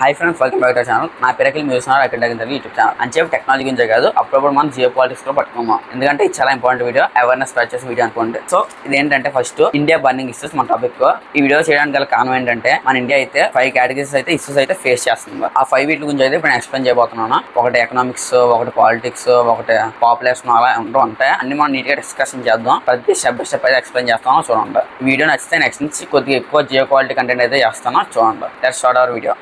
Hi friends, welcome back to channel. నా పేరు music అక్కడ యూట్యూబ్ ఛానల్ అని చెప్పి టెక్నాలజీ గురించి కాదు, అప్పుడప్పుడు మనం జియో పాలిటిక్స్ లో పట్టుకున్నాం. ఎందుకంటే ఇది చాలా ఇంపార్టెంట్ వీడియో, అవేర్నెస్ స్ప్రెడ్ చేసే వీడియో అనుకోండి. సో ఇదేంటంటే ఫస్ట్ ఇండియా బర్నింగ్ ఇష్యూస్ మన టాపిక్. ఈ వీడియో చేయడానికి గల కారణం ఏంటంటే మన ఇండియా అయితే 5 కేటగిరీస్ అయితే ఇష్యూస్ అయితే ఫేస్ చేస్తుంది. ఆ 5 వీటి గురించి అయితే ఇప్పుడు నేను ఎక్స్ప్లెయిన్ చేయబోతున్నాను. ఒకటి ఎకనామిక్స్, ఒకటి పాలిటిక్స్, ఒకటి పాపులేషన్, అలా ఉంటాయి. అన్ని మనం నీట్ గా డిస్కషన్ చేద్దాం. ప్రతి స్టెప్ అయితే ఎక్స్ప్లెయిన్ చేస్తాను, చూడండి. వీడియో నచ్చితే నెక్స్ట్ నుంచి కొద్దిగా ఎక్కువ జియో క్వాలిటీ కంటెంట్ అయితే చేస్తాను, చూడండి. Let's start our video.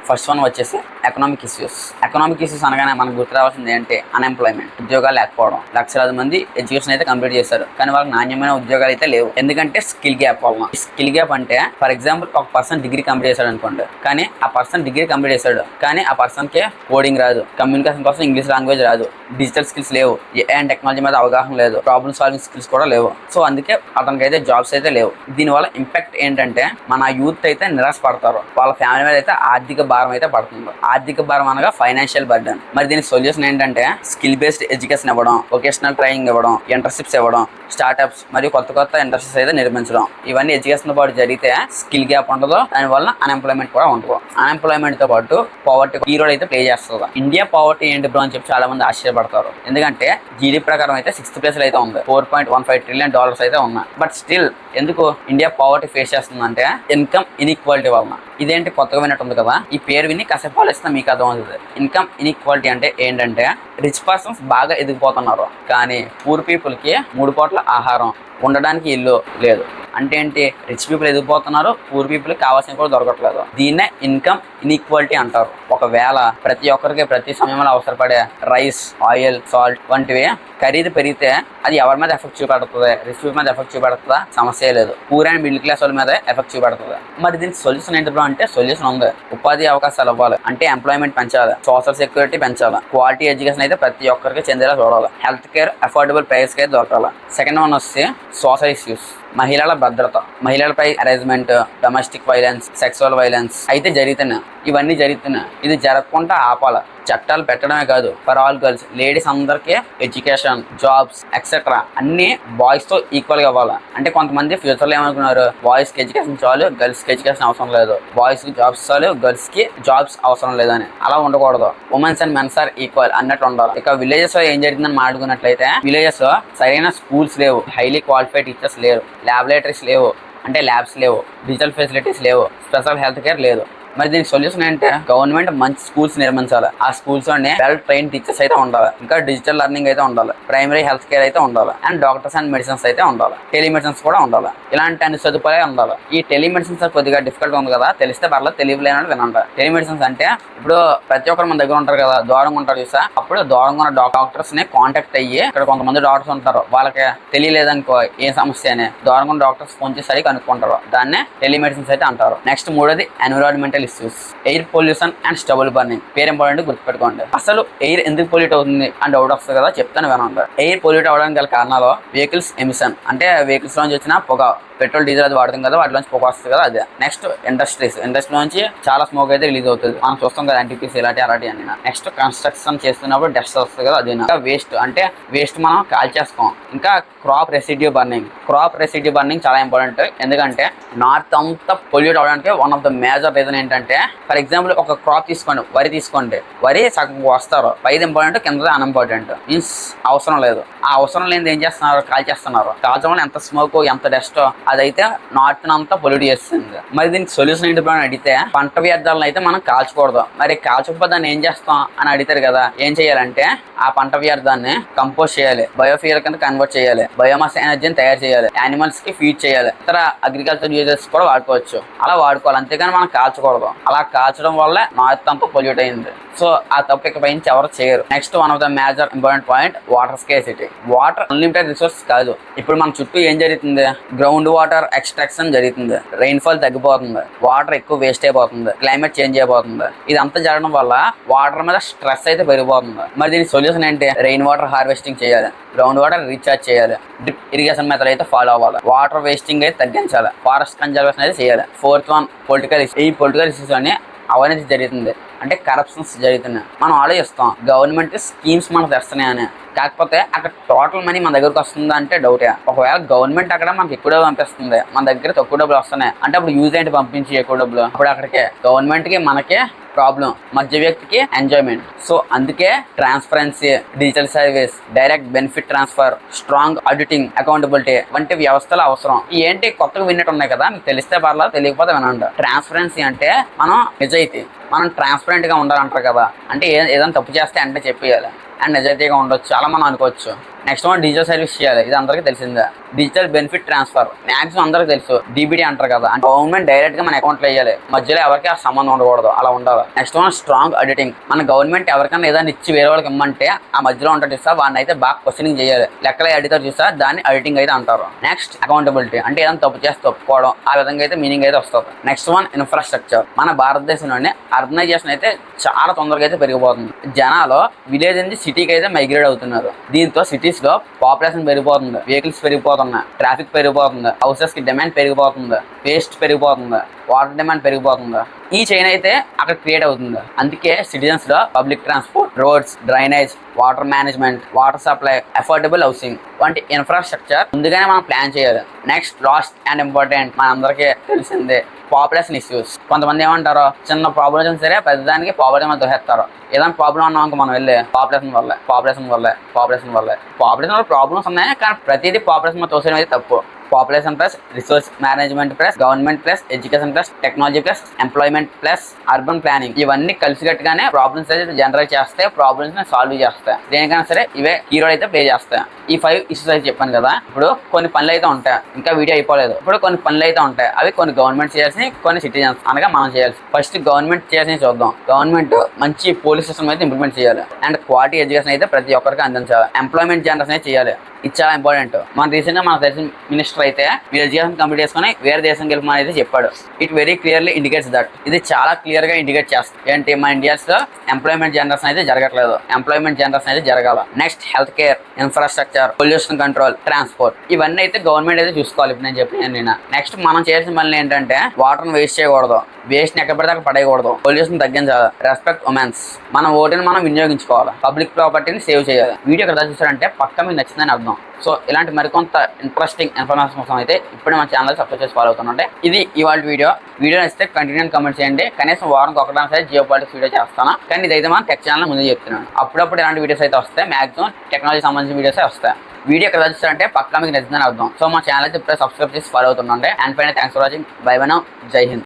First one వచ్చేసి ఎకనామిక్ ఇష్యూస్. ఎకనామిక్ ఇష్యూస్ అనగానే మనకు గుర్తు రావాల్సింది ఏంటి? అన్ఎంప్లాయ్మెంట్, ఉద్యోగాలు లేకపోవడం. లక్షలాది మంది ఎడ్యుకేషన్ అయితే కంప్లీట్ చేశారు, కానీ వాళ్ళకి నాణ్యమైన ఉద్యోగాలు అయితే లేవు. ఎందుకంటే స్కిల్ గ్యాప్ వలన. స్కిల్ గ్యాప్ అంటే ఫర్ ఎగ్జాంపుల్ ఒక పర్సన్ డిగ్రీ కంప్లీట్ చేశాడు అనుకోండి, కానీ ఆ పర్సన్ డిగ్రీ కంప్లీట్ చేశాడు, కానీ ఆ పర్సన్ కి కోడింగ్ రాదు, కమ్యూనికేషన్ కోసం ఇంగ్లీష్ లాంగ్వేజ్ రాదు, డిజిటల్ స్కిల్స్ లేవు, అండ్ టెక్నాలజీ మీద అవగాహన లేదు, ప్రాబ్లమ్ సాల్వింగ్ స్కిల్స్ కూడా లేవు. సో అందుకే అతనికి అయితే జాబ్స్ అయితే లేవు. దీనివల్ల ఇంపాక్ట్ ఏంటంటే మన యూత్ అయితే నిరాశపడతారు, వాళ్ళ ఫ్యామిలీ మీద అయితే ఆర్థిక భారం అయితే పడుతుంది. ఆర్థిక భారం అనగా ఫైనాన్షియల్ బర్డెన్. మరి దీనికి సొల్యూషన్ ఏంటంటే స్కిల్ బేస్డ్ ఎడ్యుకేషన్ ఇవ్వడం, వొకేషనల్ ట్రైనింగ్ ఇవ్వడం, ఇంటర్న్షిప్స్ ఇవ్వడం, స్టార్ట్అప్స్ మరియు కొత్త ఇండస్ట్రీస్ అయితే నిర్మించడం. ఇవన్నీ ఎడ్యుకేషన్ తో పాటు జరిగితే స్కిల్ గ్యాప్ ఉండదు, దానివల్ల అన్ఎంప్లాయ్మెంట్ కూడా ఉండదు. అన్ఎంప్లాయ్మెంట్ తో పాటు పవర్టీ ఈ రోల్ అయితే ప్లే చేస్తుంది. ఇండియా పవర్టీ ఏంటి బ్రో అని చెప్పి చాలా మంది ఆశ్చర్యపడతారు. ఎందుకంటే జీడీ ప్రకారం అయితే 6th ప్లేస్ అయితే ఉంది, $4.15 ట్రిలియన్ అయితే ఉన్నాయి. బట్ స్టిల్ ఎందుకు ఇండియా పవర్టీ ఫేస్ చేస్తుందంటే ఇన్కమ్ ఇన్ఈక్వాలిటీ వలన. ఇదేంటి కొత్తగా విన్నట్టుంది కదా, ఈ పేరు విని కాసేపు ఆలోచిస్తే మీకు అర్థమవుతుంది. ఇన్కమ్ ఇన్ఈక్వాలిటీ అంటే ఏంటంటే రిచ్ పర్సన్స్ బాగా ఎదిగిపోతున్నారు, కానీ పూర్ పీపుల్ కి 3 పూట్ల ఆహారం, ఉండడానికి ఇల్లు లేదు. అంటే ఏంటి? రిచ్ పీపుల్ ఎదిగిపోతున్నారు, పూర్ పీపుల్ కావాల్సినవి కూడా దొరకట్లేదు. దీన్నే ఇన్కమ్ ఇన్ఈక్వాలిటీ అంటారు. ఒకవేళ ప్రతి ఒక్కరికి ప్రతి సమయంలో అవసరపడే రైస్, ఆయిల్, సాల్ట్ వంటివి ఖరీదు పెరిగితే అది ఎవరి మీద ఎఫెక్ట్ చూపెడుతుంది? రిచ్ పీపుల్ మీద ఎఫెక్ట్ చూపెడుతుందా? సమస్య లేదు. పూర్ అండ్ మిడిల్ క్లాస్ వాళ్ళ మీద ఎఫెక్ట్ చూపెడుతుంది. మరి దీనికి సొల్యూషన్ ఏంటి బ్రో అంటే సొల్యూషన్ ఉంది. ఉపాధి అవకాశాలు ఇవ్వాలి, అంటే ఎంప్లాయ్మెంట్ పెంచాలి, సోషల్ సెక్యూరిటీ పెంచాలి, క్వాలిటీ ఎడ్యుకేషన్ అయితే ప్రతి ఒక్కరికి చెందేలా చూడాలి, హెల్త్ కేర్ అఫోర్డబుల్ ప్రైస్ కి దొరకాలి. సెకండ్ వన్ వస్తే సోషల్ ఇష్యూస్. మహిళల భద్రత, మహిళలపై harassment, domestic violence, sexual violence అయితే జరుగుతున్నాయి. ఇవన్నీ జరుగుతున్నాయి. ఇది జరగకుండా ఆపాలి. చట్టాలు పెట్టడమే కాదు, ఫర్ ఆల్ గర్ల్స్, లేడీస్ అందరికీ ఎడ్యుకేషన్, జాబ్స్ ఎక్సెట్రా అన్ని బాయ్స్ తో ఈక్వల్ గా ఇవ్వాలి. అంటే కొంతమంది ఫ్యూచర్ లో ఏమనుకున్నారు, బాయ్స్ కి ఎడ్యుకేషన్ చాలు, గర్ల్స్ కి ఎడ్యుకేషన్ అవసరం లేదు, బాయ్స్ కి జాబ్స్ చాలు, గర్ల్స్ కి జాబ్స్ అవసరం లేదని. అలా ఉండకూడదు. Women's and men's are equal అన్నట్టు ఉండాలి. ఇక విలేజెస్ లో ఏం జరిగిందని మాట్లాడుకున్నట్లయితే, విలేజెస్ లో సరైన స్కూల్స్ లేవు, హైలీ క్వాలిఫైడ్ టీచర్స్ లేరు, ల్యాబొరేటరీస్ లేవు, అంటే ల్యాబ్స్ లేవు, డిజిటల్ ఫెసిలిటీస్ లేవు, స్పెషల్ హెల్త్ కేర్ లేదు. మరి దీనికి సొల్యూషన్ ఏంటంటే గవర్నమెంట్ మంచి స్కూల్స్ నిర్మించాలి. ఆ స్కూల్స్ లోనే వెల్ ట్రైన్ టీచర్స్ అయితే ఉండాలి, ఇంకా డిజిటల్ లెర్నింగ్ అయితే ఉండాలి, ప్రైమరీ హెల్త్ కేర్ అయితే ఉండాలి, అండ్ డాక్టర్స్ అండ్ మెడిసిన్స్ అయితే ఉండాలి, టెలిమెడిసిన్స్ కూడా ఉండాలి. ఇలాంటి అన్ని సదుపాయాలు ఉండాలి. ఈ టెలిమెడిసిన్స్ కొద్దిగా డిఫికల్ట్ ఉంది కదా, తెలిస్తే పర్లేదు, తెలియలేనట్టు వినండి. టెలిమెడిసిన్స్ అంటే ఇప్పుడు ప్రతి ఒక్కరు మన దగ్గర ఉంటారు కదా, దూరంగా ఉంటారు చూసా, అప్పుడు దూరంగా ఉన్న డాక్టర్స్ ని కాంటాక్ట్ అయ్యి, ఇక్కడ కొంతమంది డాక్టర్స్ ఉంటారు, వాళ్ళకి తెలియలేదనుకో ఏ సమస్య అని దూరంగా ఉన్న డాక్టర్స్ ఫోన్ చేసి అడిగి కనుక్కుంటారు. దాన్నే టెలిమెడిసిన్స్ అయితే అంటారు. నెక్స్ట్ మూడోది environmental issues. Air pollution and stubble burning. పేరు ఇంపార్టెంట్, గుర్తుపెట్టుకోండి. అసలు ఎయిర్ ఎందుకు పొల్యూట్ అవుతుంది అని డౌట్ వస్తుంది కదా, చెప్తాను వినండి. ఎయిర్ పొల్యూట్ అవడానికి గల కారణాలు వెహికల్స్ ఎమిషన్, అంటే వెహికల్స్ నుంచి వచ్చిన పొగ, పెట్రోల్ డీజిల్ అది వాడుతుంది కదా, వాటిలోంచి పొగ వస్తుంది కదా, అదే. నెక్స్ట్ ఇండస్ట్రీ నుంచి చాలా స్మోక్ అయితే రిలీజ్ అవుతుంది, మనం చూస్తాం కదా, ఎన్టీపీసీ అలాంటి అన్ని. నెక్స్ట్ కన్స్ట్రక్షన్ చేస్తున్నప్పుడు డస్ట్ వస్తుంది కదా, అది. వేస్ట్ అంటే వేస్ట్ మనం కాల్చేస్తాం. ఇంకా crop residue burning. Crop residue burning చాలా ఇంపార్టెంట్. ఎందుకంటే నార్త్ అంతా పొల్యూట్ అవడానికి one of the major reason ఏంటంటే, ఫర్ ఎగ్జాంపుల్ ఒక క్రాప్ తీసుకోండి, వరి తీసుకోండి, వరి సగం వస్తారు, పైది ఇంపార్టెంట్, కింద అన్ఇంపార్టెంట్, మీన్స్ అవసరం లేదు. ఆ అవసరం లేనిది ఏం చేస్తున్నారు? కాల్చేస్తున్నారు. కాల్చడం వల్ల ఎంత స్మోక్, ఎంత డస్ట్, అదైతే నార్త్ అంతా పొల్యూట్ చేస్తుంది. మరి దీనికి సొల్యూషన్ ఏంటి అని అడిగితే, పంట వ్యర్థాలను అయితే మనం కాల్చకూడదు. మరి కాల్చకపోతే దాన్ని ఏం చేస్తాం అని అడుగుతారు కదా, ఏం చేయాలంటే ఆ పంట వ్యర్థాన్ని కంపోస్ట్ చేయాలి, బయోఫ్యూయల్ కింద కన్వర్ట్ చేయాలి, బయోమాస్ ఎనర్జీని తయారు చేయాలి, యానిమల్స్ కి ఫీడ్ చేయాలి, ఇతర అగ్రికల్చర్ యూజెస్ కూడా వాడుకోవచ్చు. అలా వాడుకోవాలి, అంతేగాని మనం కాల్చకూడదు. అలా కాల్చడం వల్ల నార్త్ అంతా పొల్యూట్ అయింది. సో ఆ తప్పు ఇకపై నుంచి ఎవరు చేయరు. Next one of the major important point, water స్కేసిటీ. Water unlimited resource కాదు. ఇప్పుడు మన చుట్టూ ఏం జరుగుతుంది? గ్రౌండ్ వాటర్ ఎక్స్ట్రాక్షన్ జరుగుతుంది, రెయిన్ఫాల్ తగ్గిపోతుంది, వాటర్ ఎక్కువ వేస్ట్ అయిపోతుంది, క్లైమేట్ చేంజ్ అయిపోతుంది. ఇదంతా జరగడం వల్ల వాటర్ మీద స్ట్రెస్ అయితే పెరిగిపోతుంది. మరి దీని సొల్యూషన్ ఏంటి? రెయిన్ వాటర్ హార్వెస్టింగ్ చేయాలి, గ్రౌండ్ వాటర్ రీఛార్జ్ చేయాలి, డ్రిప్ ఇరిగేషన్ మెథడ్ అయితే ఫాలో అవ్వాలి, వాటర్ వేస్టింగ్ అయితే తగ్గించాలి, ఫారెస్ట్ కన్జర్వేషన్ అయితే చేయాలి. Fourth one political issues. ఈ పొలిటికల్ ఇష్యూస్ అన్ని అవేర్నెస్ జరుగుతుంది. అంటే కరప్షన్స్ జరుగుతున్నాయి. మనం ఆలోచిస్తాం గవర్నమెంట్ స్కీమ్స్ మనకు తెస్తున్నాయని, కాకపోతే అక్కడ టోటల్ మనీ మన దగ్గరకు వస్తుందా అంటే డౌటే. ఒకవేళ గవర్నమెంట్ అక్కడ మనకి ఎక్కువ డబ్బులు పంపిస్తుంది, మన దగ్గర తక్కువ డబ్బులు వస్తున్నాయి అంటే అప్పుడు యూజ్ ఏంటి పంపించి ఎక్కువ డబ్బులు? అప్పుడు అక్కడికే గవర్నమెంట్కి మనకే ప్రాబ్లం, మధ్య వ్యక్తికి ఎంజాయ్మెంట్. సో అందుకే transparency, digital service, direct benefit transfer, strong auditing, accountability వంటి వ్యవస్థలు అవసరం. ఏంటి కొత్తగా విన్నట్టు ఉన్నాయి కదా, మీకు తెలిస్తే పర్లేదు, తెలియకపోతే వినండి. ట్రాన్స్పరెన్సీ అంటే మనం నిజాయితీ, మనం ట్రాన్స్పరెంట్ గా ఉండాలంటారు కదా, అంటే ఏదైనా తప్పు చేస్తే అంటే చెప్పేయాలి అండ్ నిజాయితీగా ఉండొచ్చు, చాలా మనం అనుకోవచ్చు. నెక్స్ట్ మనం డిజిటల్ సర్వీస్ చేయాలి, ఇది అందరికీ తెలిసిందే. డిజిటల్ బెనిఫిట్ ట్రాన్స్ఫర్ మాక్సిమం అందరికీ తెలుసు, డీబీటీ అంటారు కదా, అంటే గవర్నమెంట్ డైరెక్ట్ గా మన అకౌంట్లో వేయాలి, మధ్యలో ఎవరికి ఆ సంబంధం ఉండకూడదు, అలా ఉండాలి. నెక్స్ట్ మనం స్ట్రాంగ్ ఆడిటింగ్, మన గవర్నమెంట్ ఎవరికైనా ఏదైనా ఇచ్చి వేరే వాళ్ళకి ఇమ్మంటే ఆ మధ్యలో ఉంటాడు చూసా, వాడిని అయితే బాగా క్వశ్చనింగ్ చేయాలి, లెక్కలు అడిగితారు చూసా, దాన్ని ఆడిటింగ్ అయితే అంటారు. నెక్స్ట్ అకౌంటబిలిటీ, అంటే ఏదైనా తప్పు చేస్తే తప్పుకోవడం, ఆ విధంగా అయితే మీనింగ్ అయితే వస్తుంది. నెక్స్ట్ వన్ ఇన్ఫ్రాస్ట్రక్చర్, మన భారతదేశంలోనే అర్బనైజేషన్ అయితే చాలా తొందరగా అయితే పెరిగిపోతుంది. జనాలు విలేజ్ నుంచి సిటీకి అయితే మైగ్రేట్ అవుతున్నారు. దీంతో సిటీస్ లో పాపులేషన్ పెరిగిపోతుంది, వెహికల్స్ పెరిగిపోతున్నాయి, ట్రాఫిక్ పెరిగిపోతుంది, హౌసెస్ కి డిమాండ్ పెరిగిపోతుంది, వేస్ట్ పెరిగిపోతుంది, వాటర్ డిమాండ్ పెరిగిపోతుంది. ఈ చైన్ అయితే అక్కడ క్రియేట్ అవుతుంది. అందుకే సిటిజన్స్ లో public transport, roads, drainage, water management, water supply, affordable housing వంటి ఇన్ఫ్రాస్ట్రక్చర్ ముందుగానే మనం ప్లాన్ చేయాలి. నెక్స్ట్ లాస్ట్ అండ్ ఇంపార్టెంట్, మన అందరికీ తెలిసిందే, పాపులేషన్ ఇష్యూస్. కొంతమంది ఏమంటారు, చిన్న ప్రాబ్లం వచ్చినా సరే పెద్దదానికి పాపులేషన్ మీద దోహేస్తారు. ఏదైనా ప్రాబ్లం అన్నాక మనం వెళ్ళి పాపులేషన్ వల్ల ప్రాబ్లమ్స్ ఉన్నాయి, కానీ ప్రతిదీ పాపులేషన్ మీద తోసేయడం అయితే తప్పు. Population plus resource management plus government plus education plus technology plus employment plus urban planning, ఇవన్నీ కలిసికట్టుగానే ప్రాబ్లమ్స్ అయితే జనరేట్ చేస్తాయి, ప్రాబ్లమ్స్ ని సాల్వ్ చేస్తాయి. దేనికైనా సరే ఇవే హీరో అయితే ప్లే చేస్తాయి. ఈ 5 ఇష్యూస్ అయితే చెప్పాను కదా. ఇప్పుడు కొన్ని పనులు అయితే ఉంటాయి, ఇంకా వీడియో అయిపోలేదు. ఇప్పుడు కొన్ని పనులు అయితే ఉంటాయి, అవి కొన్ని గవర్నమెంట్ చేయాల్సి, కొన్ని సిటిజన్స్ అనగా మనం చేయాల్సి. ఫస్ట్ గవర్నమెంట్ చేయాల్సి చూద్దాం. గవర్నమెంట్ మంచి పోలీస్ సిస్టమ్ అయితే ఇంప్లిమెంట్ చేయాలి అండ్ క్వాలిటీ ఎడ్యుకేషన్ అయితే ప్రతి ఒక్కరికి అందించాలి. ఎంప్లాయ్మెంట్ జనరేషన్ అయితే చేయాలి, ఇది చాలా ఇంపార్టెంట్. మన రీసెంట్ గా మనకు తెలిసిన మినిస్టర్ అయితే మీరు ఎడ్యుకేషన్ కంప్లీట్ చేసుకుని వేరే దేశం వెళ్ళమని అయితే చెప్పాడు. It very clearly indicates that, ఇది చాలా క్లియర్ గా ఇండికేట్ చేస్తుంది ఏంటి, మన ఇండియాస్ లో ఎంప్లాయ్మెంట్ జనరేషన్ అయితే జరగట్లేదు, ఎంప్లాయ్మెంట్ జనరేషన్ అయితే జరగాల. Next health care, infrastructure, pollution control, transport, ఇవన్నీ అయితే గవర్నమెంట్ అయితే చూసుకోవాలి. ఇప్పుడు నేను చెప్పిన నెక్స్ట్ మనం చేయాల్సిన పనులు ఏంటంటే వాటర్ వేస్ట్ చేయకూడదు, వేస్ట్ ఎక్కడ పడితే అక్కడ పడేయకూడదు, పొల్యూషన్ తగ్గించాలి, రెస్పెక్ట్ ఉమెన్స్, మన ఓటుని మనం వినియోగించుకోవాలి, పబ్లిక్ ప్రాపర్టీని సేవ్ చేయాలి. వీడియో ఇక్కడ చూసారంటే పక్క మీకు నచ్చిందని అర్థం. సో ఇలాంటి మరికొంత ఇంట్రెస్టింగ్ ఇన్ఫర్మేషన్ కోసం అయితే ఇప్పుడు మన ఛానల్ సబ్స్క్రైబ్ చేసి ఫాలో అవుతుంటే ఇది ఇవాళ వీడియో నచ్చితే కంటిన్యూ కమెంట్ చేయండి. కనీసం వారానికి ఒకటానికి సరే జియో పాలిటిక్స్ వీడియో చేస్తాను, కానీ ఇదైతే మనం టెక్ ఛానల్ ముందు చెప్తున్నాను. అప్పుడప్పుడు ఇలాంటి వీడియోస్ అయితే వస్తాయి, మాక్సిమం టెక్నాలజీ సంబంధించిన వీడియోస్ వస్తాయి. వీడియో ఎక్కడ చూస్తారంటే పక్కా మీకు నచ్చిందని అర్థం. సో మా ఛానల్ అయితే ఇప్పుడే సబ్స్క్రైబ్ చేసి ఫాలో అవుతుండే. And final thanks for watching. By by now, జై హింద్.